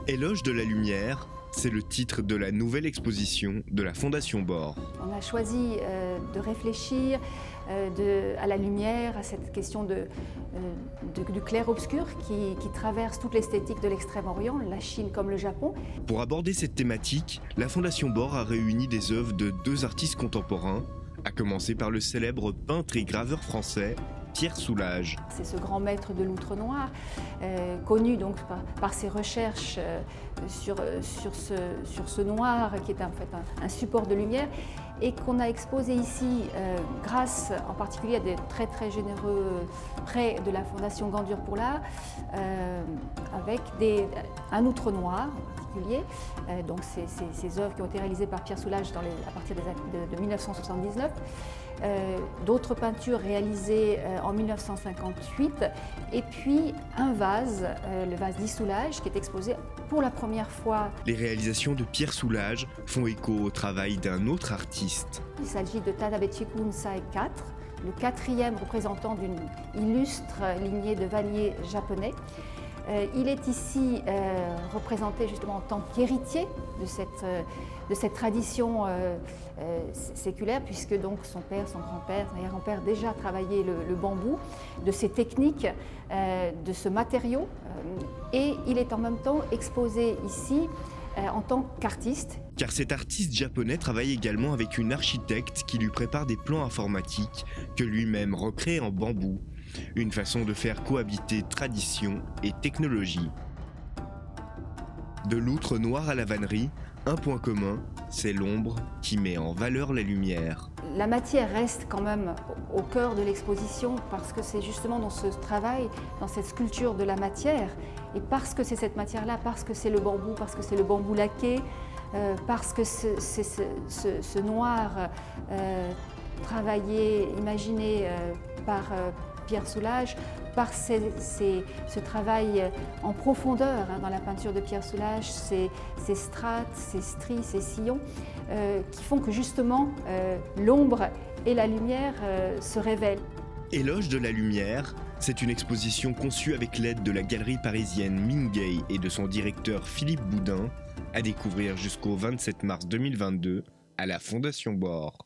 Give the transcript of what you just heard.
Éloge de la lumière, c'est le titre de la nouvelle exposition de la Fondation Bord. On a choisi de réfléchir à la lumière, à cette question du clair-obscur qui traverse toute l'esthétique de l'Extrême-Orient, la Chine comme le Japon. Pour aborder cette thématique, la Fondation Bord a réuni des œuvres de deux artistes contemporains, à commencer par le célèbre peintre et graveur français Pierre Soulages. C'est ce grand maître de l'outre noir, connu donc par ses recherches sur ce noir qui est en fait un support de lumière et qu'on a exposé ici grâce en particulier à des très très généreux prêts de la Fondation Gandur pour l'art avec un outre noir en particulier. Donc ces œuvres qui ont été réalisées par Pierre Soulages à partir de 1979. D'autres peintures réalisées en 1958 et puis un vase, le vase d'Issoulage qui est exposé pour la première fois. Les réalisations de Pierre Soulages font écho au travail d'un autre artiste. Il s'agit de Tadabetchiku Nsai IV, le quatrième représentant d'une illustre lignée de vanniers japonais. Il est ici représenté justement en tant qu'héritier de cette tradition séculaire, puisque donc son père, son grand-père, son arrière-grand-père déjà travaillaient le bambou, de ces techniques, de ce matériau, et il est en même temps exposé ici en tant qu'artiste. Car cet artiste japonais travaille également avec une architecte qui lui prépare des plans informatiques que lui-même recrée en bambou. Une façon de faire cohabiter tradition et technologie. De l'outre noir à la vannerie, un point commun, c'est l'ombre qui met en valeur la lumière. La matière reste quand même au cœur de l'exposition parce que c'est justement dans ce travail, dans cette sculpture de la matière, et parce que c'est cette matière-là, parce que c'est le bambou, parce que c'est le bambou laqué, parce que c'est ce noir travaillé, imaginé par Pierre Soulages, par ce travail en profondeur dans la peinture de Pierre Soulages, ces strates, ces stries, ces sillons, qui font que justement l'ombre et la lumière se révèlent. Éloge de la lumière, c'est une exposition conçue avec l'aide de la galerie parisienne Mingei et de son directeur Philippe Boudin, à découvrir jusqu'au 27 mars 2022 à la Fondation Bord.